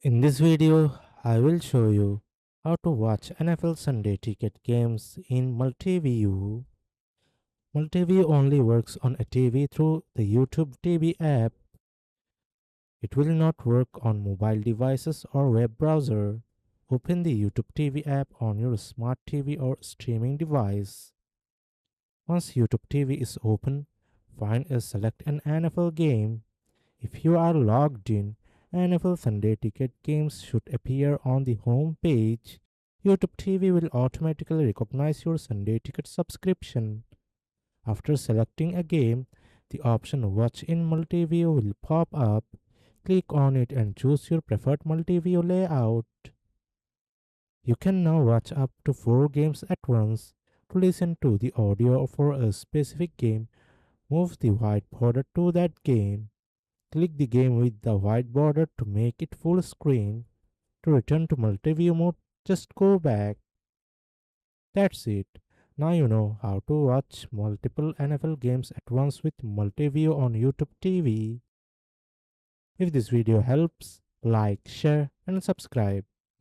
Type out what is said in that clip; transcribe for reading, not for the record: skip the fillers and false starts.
In this video, I will show you how to watch NFL Sunday Ticket games in Multiview. Multiview only works on a TV through the YouTube TV app. It will not work on mobile devices or web browser. Open the YouTube TV app on your smart TV or streaming device. Once YouTube TV is open, find and select an NFL game. If you are logged in, NFL Sunday Ticket games should appear on the home page. YouTube TV will automatically recognize your Sunday Ticket subscription. After selecting a game, the option Watch in Multiview will pop up. Click on it and choose your preferred multiview layout. You can now watch up to 4 games at once. To listen to the audio for a specific game, move the white border to that game. Click the game with the white border to make it full screen. To return to multi-view mode, just go back. That's it. Now you know how to watch multiple NFL games at once with multi-view on YouTube TV. If this video helps, like, share and subscribe.